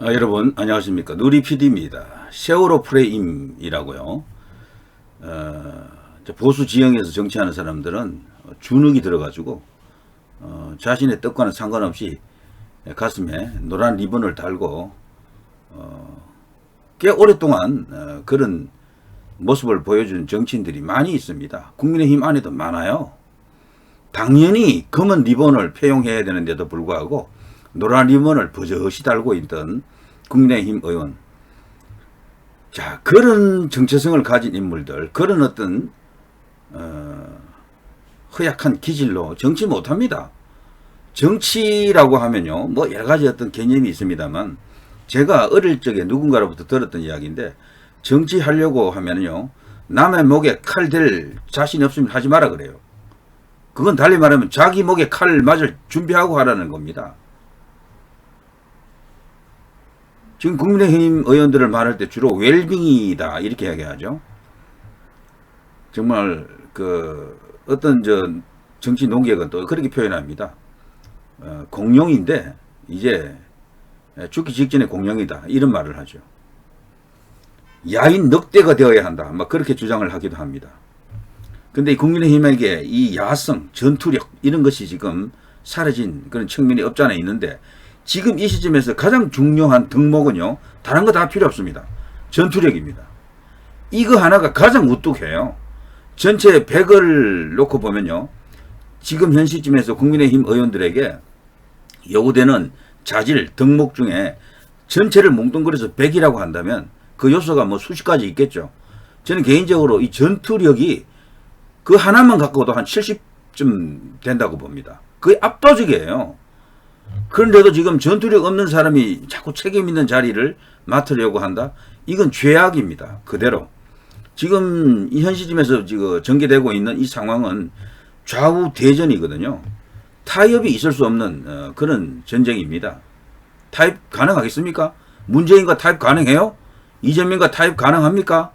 여러분 안녕하십니까, 누리 PD입니다. 세월호 프레임이라고요. 보수 지형에서 정치하는 사람들은 주눅이 들어가지고 자신의 뜻과는 상관없이 가슴에 노란 리본을 달고 꽤 오랫동안 그런 모습을 보여준 정치인들이 많이 있습니다. 국민의힘 안에도 많아요. 당연히 검은 리본을 표용해야 되는데도 불구하고 노란 리본을 버젓이 달고 있던 국민의힘 의원. 자, 그런 정체성을 가진 인물들, 그런 어떤 허약한 기질로 정치 못합니다. 정치라고 하면요, 뭐 여러 가지 어떤 개념이 있습니다만, 제가 어릴 적에 누군가로부터 들었던 이야기인데, 정치하려고 하면요, 남의 목에 칼 댈 자신이 없으면 하지 마라 그래요. 그건 달리 말하면 자기 목에 칼 맞을 준비하고 하라는 겁니다. 지금 국민의힘 의원들을 말할 때 주로 웰빙이다 이렇게 이야기하죠. 정말 어떤 정치 농객은 또 그렇게 표현합니다. 공룡인데 이제 죽기 직전에 공룡이다 이런 말을 하죠. 야인 늑대가 되어야 한다 막 그렇게 주장을 하기도 합니다. 근데 국민의힘에게 이 야성, 전투력 이런 것이 지금 사라진 그런 측면이 없지 않아 있는데, 지금 이 시점에서 가장 중요한 덕목은요, 다른 거 다 필요 없습니다. 전투력입니다. 이거 하나가 가장 우뚝해요. 전체 100을 놓고 보면요, 지금 현 시점에서 국민의힘 의원들에게 요구되는 자질, 덕목 중에 전체를 뭉뚱그려서 100이라고 한다면 그 요소가 뭐 수십 가지 있겠죠. 저는 개인적으로 이 전투력이 그 하나만 갖고도 한 70쯤 된다고 봅니다. 거의 압도적이에요. 그런데도 지금 전투력 없는 사람이 자꾸 책임 있는 자리를 맡으려고 한다? 이건 죄악입니다. 그대로. 지금 이 현 시점에서 지금 전개되고 있는 이 상황은 좌우 대전이거든요. 타협이 있을 수 없는 그런 전쟁입니다. 타협 가능하겠습니까? 문재인과 타협 가능해요? 이재명과 타협 가능합니까?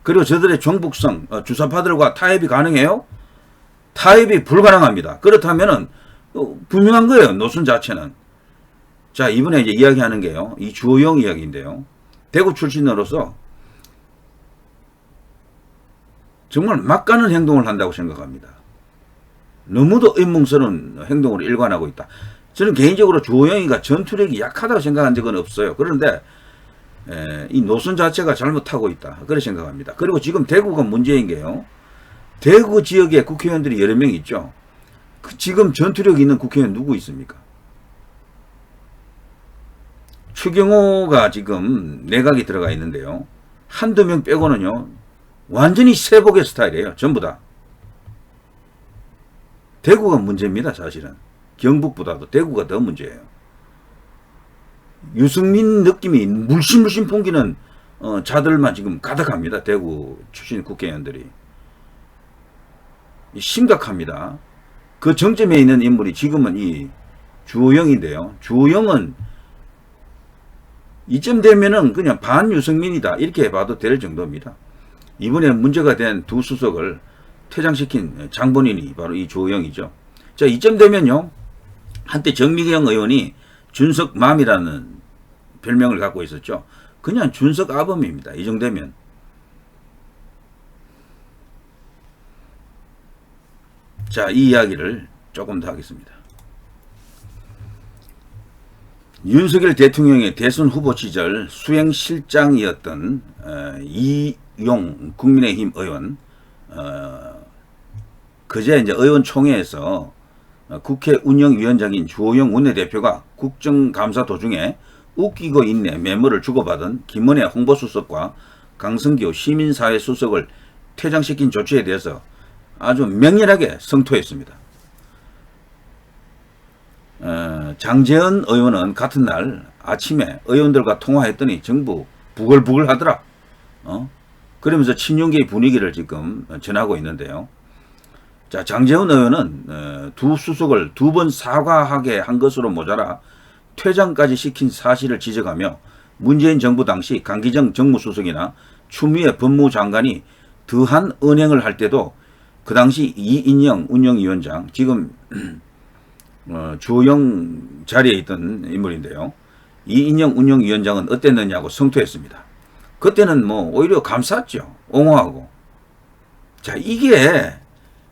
그리고 저들의 종북성, 주사파들과 타협이 가능해요? 타협이 불가능합니다. 그렇다면은 분명한 거예요, 노선 자체는. 자, 이번에 이제 이야기하는 게요, 이 주호영 이야기인데요. 대구 출신으로서 정말 막가는 행동을 한다고 생각합니다. 너무도 의문스러운 행동으로 일관하고 있다. 저는 개인적으로 주호영이가 전투력이 약하다고 생각한 적은 없어요. 그런데 이 노선 자체가 잘못하고 있다, 그렇게 생각합니다. 그리고 지금 대구가 문제인 게요, 대구 지역에 국회의원들이 여러 명 있죠. 지금 전투력 있는 국회의원 누구 있습니까? 추경호가 지금 내각이 들어가 있는데요, 한두 명 빼고는요 완전히 세복의 스타일이에요. 전부 다. 대구가 문제입니다. 사실은 경북보다도 대구가 더 문제예요. 유승민 느낌이 물씬물씬 풍기는 자들만 지금 가득합니다. 대구 출신 국회의원들이. 심각합니다. 그 정점에 있는 인물이 지금은 이 주호영인데요. 주호영은 이쯤 되면은 그냥 반유승민이다 이렇게 봐도 될 정도입니다. 이번에 문제가 된 두 수석을 퇴장시킨 장본인이 바로 이 주호영이죠. 자, 이쯤 되면요, 한때 정미경 의원이 준석맘이라는 별명을 갖고 있었죠. 그냥 준석아범입니다. 이 정도면. 자, 이 이야기를 조금 더 하겠습니다. 윤석열 대통령의 대선 후보 시절 수행실장이었던 이용 국민의힘 의원, 그제 이제 의원총회에서 국회 운영위원장인 주호영 원내대표가 국정감사 도중에 웃기고 있네 메모를 주고받은 김은혜 홍보수석과 강승규 시민사회수석을 퇴장시킨 조치에 대해서 아주 맹렬하게 성토했습니다. 장제언 의원은 같은 날 아침에 의원들과 통화했더니 정부 부글부글 하더라. 그러면서 친윤계의 분위기를 지금 전하고 있는데요. 자, 장제언 의원은 두 수석을 두 번 사과하게 한 것으로 모자라 퇴장까지 시킨 사실을 지적하며 문재인 정부 당시 강기정 정무수석이나 추미애 법무장관이 더한 언행을 할 때도 그 당시 이인영 운영위원장, 지금 주호영 자리에 있던 인물인데요, 이인영 운영위원장은 어땠느냐고 성토했습니다. 그때는 뭐 오히려 감쌌죠. 옹호하고. 자, 이게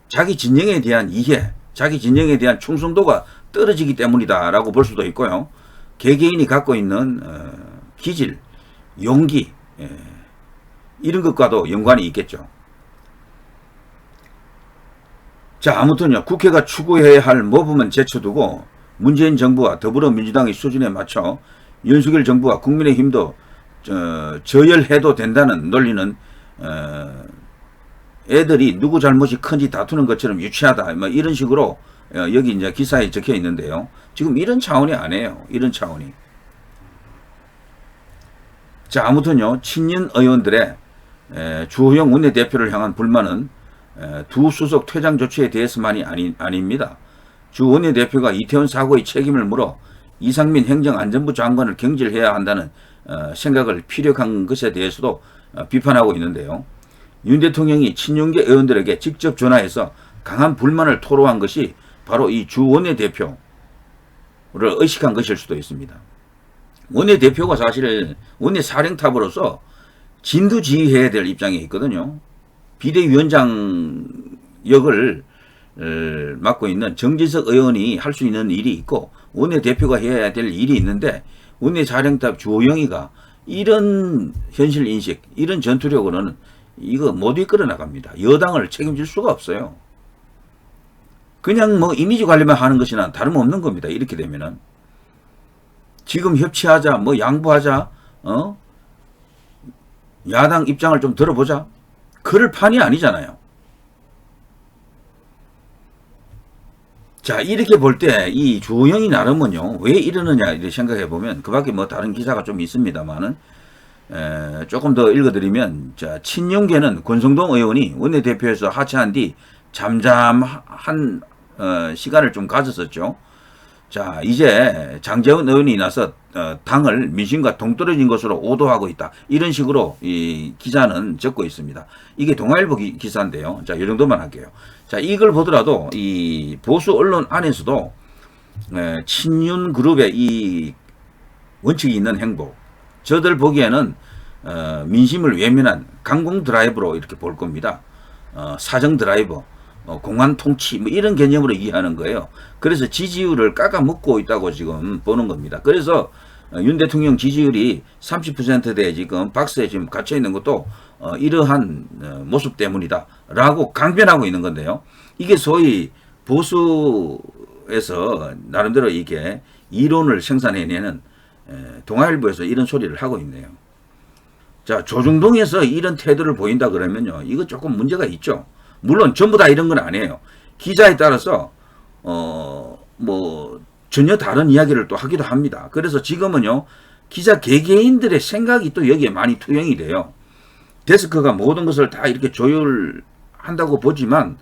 자기 진영에 대한 이해, 자기 진영에 대한 충성도가 떨어지기 때문이다라고 볼 수도 있고요. 개개인이 갖고 있는 기질, 용기 이런 것과도 연관이 있겠죠. 자, 아무튼요. 국회가 추구해야 할 모범은 제쳐두고 문재인 정부와 더불어민주당의 수준에 맞춰 윤석열 정부와 국민의힘도 저열해도 된다는 논리는 애들이 누구 잘못이 큰지 다투는 것처럼 유치하다. 뭐 이런 식으로 여기 이제 기사에 적혀 있는데요. 지금 이런 차원이 아니에요. 이런 차원이. 자, 아무튼요. 친윤 의원들의 주호영 원내대표를 향한 불만은 두 수석 퇴장 조치에 대해서만이 아닙니다. 주 원내대표가 이태원 사고의 책임을 물어 이상민 행정안전부 장관을 경질해야 한다는 생각을 피력한 것에 대해서도 비판하고 있는데요. 윤 대통령이 친윤계 의원들에게 직접 전화해서 강한 불만을 토로한 것이 바로 이 주 원내대표를 의식한 것일 수도 있습니다. 원내대표가 사실 원내사령탑으로서 진두지휘해야 될 입장에 있거든요. 비대위원장 역을 맡고 있는 정진석 의원이 할 수 있는 일이 있고 원내대표가 해야 될 일이 있는데 원내사령탑 주호영이가 이런 현실인식, 이런 전투력으로는 이거 못 이끌어 나갑니다. 여당을 책임질 수가 없어요. 그냥 뭐 이미지 관리만 하는 것이나 다름없는 겁니다. 이렇게 되면은. 지금 협치하자, 뭐 양보하자, 야당 입장을 좀 들어보자. 그럴 판이 아니잖아요. 자, 이렇게 볼 때 이 주호영이 나름은요, 왜 이러느냐 이렇게 생각해 보면 그 밖에 뭐 다른 기사가 좀 있습니다만은 조금 더 읽어드리면, 자, 친윤계는 권성동 의원이 원내대표에서 하차한 뒤 잠잠한 시간을 좀 가졌었죠. 자, 이제 장제원 의원이 나서 당을 민심과 동떨어진 것으로 오도하고 있다. 이런 식으로 이 기자는 적고 있습니다. 이게 동아일보 기사인데요. 자, 이 정도만 할게요. 자, 이걸 보더라도 이 보수 언론 안에서도 친윤 그룹의 이 원칙이 있는 행보, 저들 보기에는 민심을 외면한 강공 드라이브로 이렇게 볼 겁니다. 사정 드라이버, 공안 통치 뭐 이런 개념으로 이해하는 거예요. 그래서 지지율을 깎아먹고 있다고 지금 보는 겁니다. 그래서 윤 대통령 지지율이 30%대에 지금 박스에 지금 갇혀 있는 것도 이러한 모습 때문이다 라고 강변하고 있는 건데요. 이게 소위 보수에서 나름대로 이게 이론을 생산해내는 동아일보에서 이런 소리를 하고 있네요. 자, 조중동에서 이런 태도를 보인다 그러면요, 이거 조금 문제가 있죠. 물론 전부 다 이런 건 아니에요. 기자에 따라서 뭐 전혀 다른 이야기를 또 하기도 합니다. 그래서 지금은요, 기자 개개인들의 생각이 또 여기에 많이 투영이 돼요. 데스크가 모든 것을 다 이렇게 조율한다고 보지만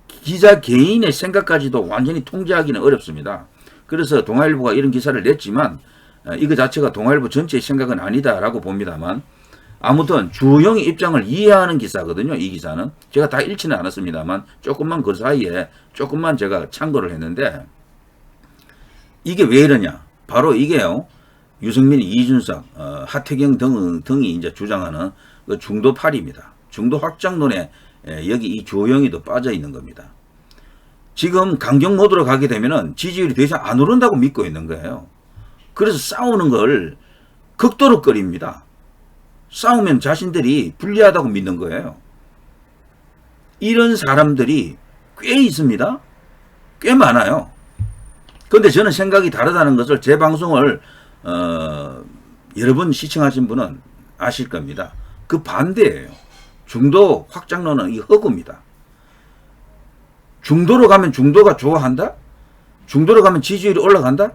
기자 개인의 생각까지도 완전히 통제하기는 어렵습니다. 그래서 동아일보가 이런 기사를 냈지만 이거 자체가 동아일보 전체의 생각은 아니다라고 봅니다만, 아무튼 주호영의 입장을 이해하는 기사거든요. 이 기사는 제가 다 읽지는 않았습니다만 조금만 그 사이에 조금만 제가 참고를 했는데, 이게 왜 이러냐, 바로 이게요, 유승민, 이준석, 하태경 등이 이제 주장하는 그 중도파리입니다. 중도 확장론에 여기 이 주호영이도 빠져 있는 겁니다. 지금 강경 모드로 가게 되면은 지지율이 더 이상 안 오른다고 믿고 있는 거예요. 그래서 싸우는 걸 극도로 꺼립니다. 싸우면 자신들이 불리하다고 믿는 거예요. 이런 사람들이 꽤 있습니다. 꽤 많아요. 그런데 저는 생각이 다르다는 것을 제 방송을 여러 번 시청하신 분은 아실 겁니다. 그 반대예요. 중도 확장론은 이 허구입니다. 중도로 가면 중도가 좋아한다? 중도로 가면 지지율이 올라간다?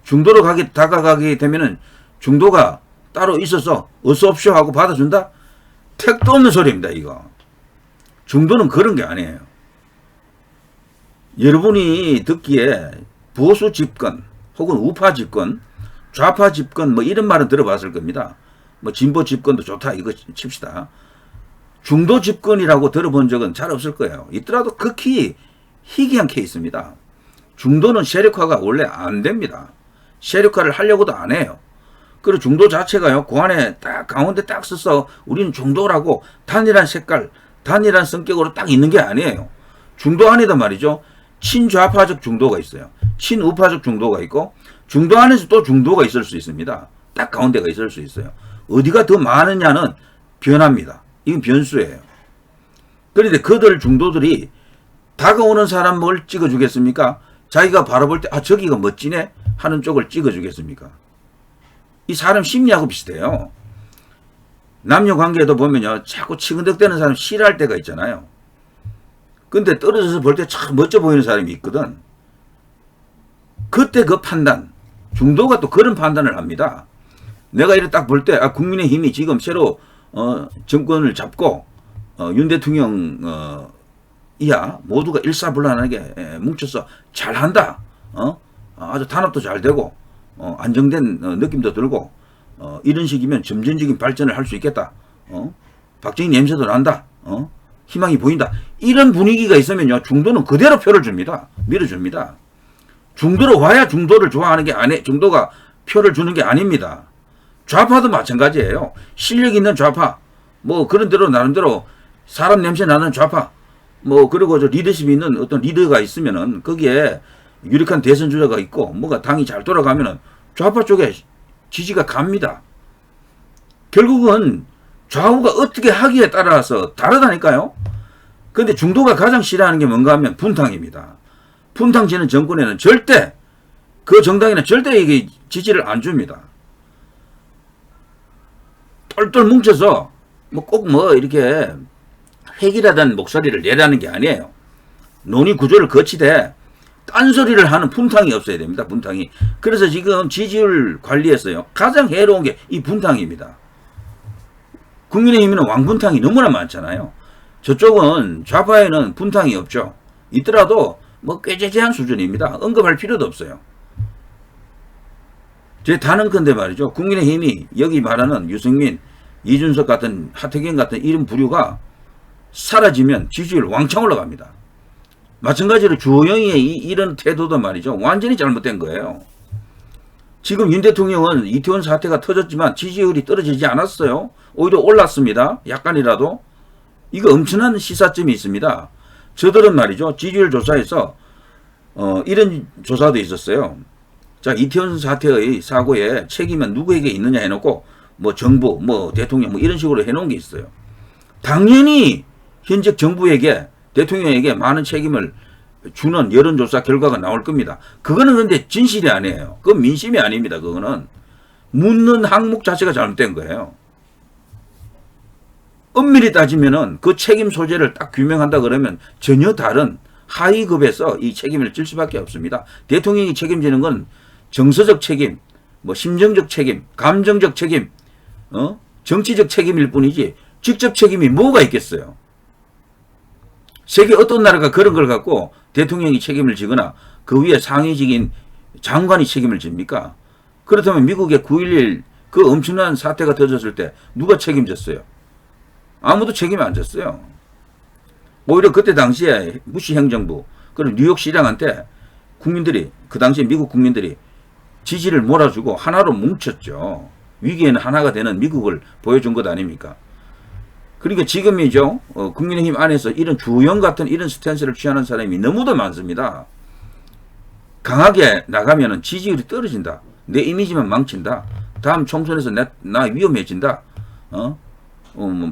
중도로 다가가게 되면은 중도가 따로 있어서 어서 옵쇼 하고 받아준다? 택도 없는 소리입니다, 이거. 중도는 그런 게 아니에요. 여러분이 듣기에 보수 집권, 혹은 우파 집권, 좌파 집권, 뭐 이런 말은 들어봤을 겁니다. 뭐 진보 집권도 좋다, 이거 칩시다. 중도 집권이라고 들어본 적은 잘 없을 거예요. 있더라도 극히 희귀한 케이스입니다. 중도는 세력화가 원래 안 됩니다. 세력화를 하려고도 안 해요. 그리고 중도 자체가요, 그 안에 딱 가운데 딱 써서 우리는 중도라고 단일한 색깔, 단일한 성격으로 딱 있는 게 아니에요. 중도 안에도 말이죠, 친좌파적 중도가 있어요. 친우파적 중도가 있고, 중도 안에서 또 중도가 있을 수 있습니다. 딱 가운데가 있을 수 있어요. 어디가 더 많으냐는 변합니다. 이건 변수예요. 그런데 그들 중도들이 다가오는 사람 뭘 찍어주겠습니까? 자기가 바라볼 때, 아, 저기가 멋지네? 하는 쪽을 찍어주겠습니까? 이 사람 심리하고 비슷해요. 남녀 관계에도 보면요, 자꾸 치근덕대는 사람 싫어할 때가 있잖아요. 근데 떨어져서 볼 때 참 멋져 보이는 사람이 있거든. 그때 그 판단, 중도가 또 그런 판단을 합니다. 내가 이렇게 딱 볼 때, 아, 국민의힘이 지금 새로 정권을 잡고 윤 대통령 이하 모두가 일사불란하게 뭉쳐서 잘한다. 아주 단합도 잘 되고 안정된 느낌도 들고 이런 식이면 점진적인 발전을 할 수 있겠다. 박정희 냄새도 난다. 희망이 보인다. 이런 분위기가 있으면요, 중도는 그대로 표를 줍니다. 밀어줍니다. 중도로 와야 중도를 좋아하는 게 아니, 중도가 표를 주는 게 아닙니다. 좌파도 마찬가지예요. 실력 있는 좌파, 뭐 그런 대로 나름대로 사람 냄새 나는 좌파, 뭐 그리고 저 리더십 있는 어떤 리더가 있으면은 거기에 유력한 대선 주자가 있고 뭐가 당이 잘 돌아가면은 좌파 쪽에 지지가 갑니다. 결국은 좌우가 어떻게 하기에 따라서 다르다니까요. 근데 중도가 가장 싫어하는 게 뭔가 하면 분탕입니다. 분탕지는 정권에는 절대, 그 정당에는 절대 이게 지지를 안 줍니다. 똘똘 뭉쳐서 뭐 꼭 뭐 이렇게 획일하다는 목소리를 내라는 게 아니에요. 논의 구조를 거치되 딴소리를 하는 분탕이 없어야 됩니다. 분탕이. 그래서 지금 지지율 관리에서요, 가장 해로운 게 이 분탕입니다. 국민의힘에는 왕분탕이 너무나 많잖아요. 저쪽은 좌파에는 분탕이 없죠. 있더라도 뭐 꾀죄죄한 수준입니다. 언급할 필요도 없어요. 제 단언컨대 말이죠, 국민의힘이 여기 말하는 유승민, 이준석 같은, 하태경 같은 이런 부류가 사라지면 지지율 왕창 올라갑니다. 마찬가지로 주호영의 이런 태도도 말이죠, 완전히 잘못된 거예요. 지금 윤 대통령은 이태원 사태가 터졌지만 지지율이 떨어지지 않았어요. 오히려 올랐습니다. 약간이라도. 이거 엄청난 시사점이 있습니다. 저들은 말이죠, 지지율 조사에서 이런 조사도 있었어요. 자, 이태원 사태의 사고에 책임은 누구에게 있느냐 해놓고 뭐 정부, 뭐 대통령 뭐 이런 식으로 해놓은 게 있어요. 당연히 현직 정부에게, 대통령에게 많은 책임을 주는 여론조사 결과가 나올 겁니다. 그거는 근데 진실이 아니에요. 그건 민심이 아닙니다. 그거는 묻는 항목 자체가 잘못된 거예요. 엄밀히 따지면은 그 책임 소재를 딱 규명한다 그러면 전혀 다른 하위급에서 이 책임을 질 수밖에 없습니다. 대통령이 책임지는 건 정서적 책임, 뭐 심정적 책임, 감정적 책임, 정치적 책임일 뿐이지 직접 책임이 뭐가 있겠어요. 세계 어떤 나라가 그런 걸 갖고 대통령이 책임을 지거나 그 위에 상위직인 장관이 책임을 집니까? 그렇다면 미국의 9.11 그 엄청난 사태가 터졌을 때 누가 책임졌어요? 아무도 책임 안 졌어요. 오히려 그때 당시에 부시 행정부, 그리고 뉴욕 시장한테 국민들이, 그 당시에 미국 국민들이 지지를 몰아주고 하나로 뭉쳤죠. 위기에는 하나가 되는 미국을 보여준 것 아닙니까? 그러니까 지금이죠, 국민의힘 안에서 이런 주호영 같은 이런 스탠스를 취하는 사람이 너무도 많습니다. 강하게 나가면은 지지율이 떨어진다. 내 이미지만 망친다. 다음 총선에서 나 위험해진다.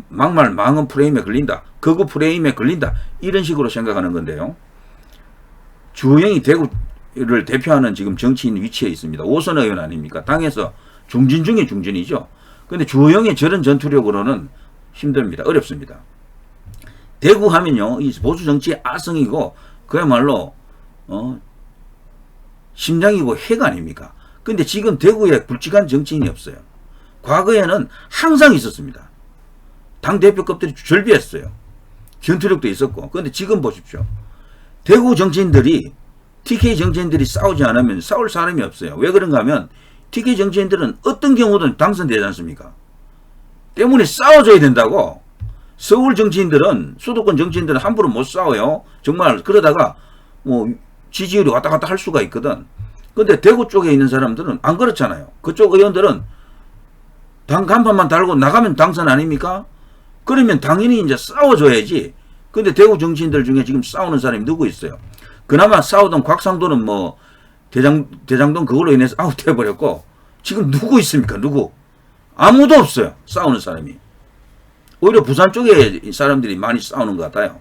막말 망언 프레임에 걸린다. 극우 프레임에 걸린다. 이런 식으로 생각하는 건데요. 주호영이 대구를 대표하는 지금 정치인 위치에 있습니다. 5선 의원 아닙니까? 당에서 중진 중에 중진이죠. 근데 주호영의 저런 전투력으로는 힘듭니다. 어렵습니다. 대구 하면요, 이 보수 정치의 아성이고 그야말로 심장이고 핵 아닙니까? 근데 지금 대구에 굵직한 정치인이 없어요. 과거에는 항상 있었습니다. 당대표급들이 절비했어요. 전투력도 있었고. 그런데 지금 보십시오. 대구 정치인들이, TK 정치인들이 싸우지 않으면 싸울 사람이 없어요. 왜 그런가 하면 TK 정치인들은 어떤 경우든 당선되지 않습니까? 때문에 싸워줘야 된다고. 서울 정치인들은, 수도권 정치인들은 함부로 못 싸워요. 정말 그러다가 뭐 지지율이 왔다 갔다 할 수가 있거든. 근데 대구 쪽에 있는 사람들은 안 그렇잖아요. 그쪽 의원들은 당 간판만 달고 나가면 당선 아닙니까? 그러면 당연히 이제 싸워줘야지. 근데 대구 정치인들 중에 지금 싸우는 사람이 누구 있어요? 그나마 싸우던 곽상도는 뭐 대장동 그걸로 인해서 아웃해버렸고, 지금 누구 있습니까? 누구? 아무도 없어요. 싸우는 사람이. 오히려 부산 쪽에 사람들이 많이 싸우는 것 같아요.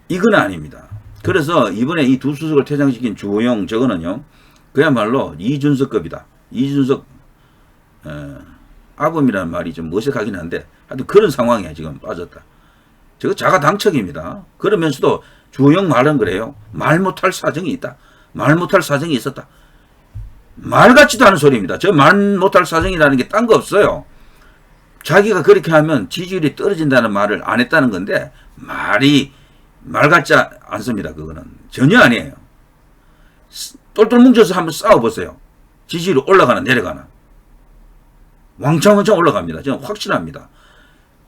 이건 아닙니다. 그래서 이번에 이 두 수석을 퇴장시킨 주호영 저거는요, 그야말로 이준석급이다. 이준석 아범이라는 말이 좀 어색하긴 한데 하여튼 그런 상황에 지금 빠졌다. 저거 자가당착입니다. 그러면서도 주호영 말은 그래요. 말 못할 사정이 있다. 말 못할 사정이 있었다. 말 같지도 않은 소리입니다. 저 말 못할 사정이라는 게 딴 거 없어요. 자기가 그렇게 하면 지지율이 떨어진다는 말을 안 했다는 건데 말 같지 않습니다. 그거는 전혀 아니에요. 똘똘 뭉쳐서 한번 싸워보세요. 지지율이 올라가나 내려가나. 왕창 올라갑니다. 저는 확실합니다.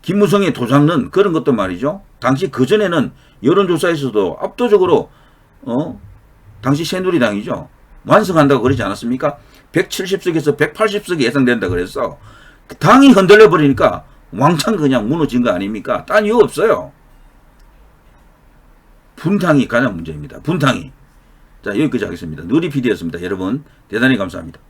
김무성의 도장은 그런 것도 말이죠. 당시 그전에는 여론조사에서도 압도적으로 당시 새누리당이죠. 완성한다고 그러지 않았습니까? 170석에서 180석이 예상된다 그래서 당이 흔들려 버리니까 왕창 그냥 무너진 거 아닙니까? 딴 이유 없어요. 분탕이 가장 문제입니다. 분탕이. 자, 여기까지 하겠습니다. 누리 PD였습니다. 여러분 대단히 감사합니다.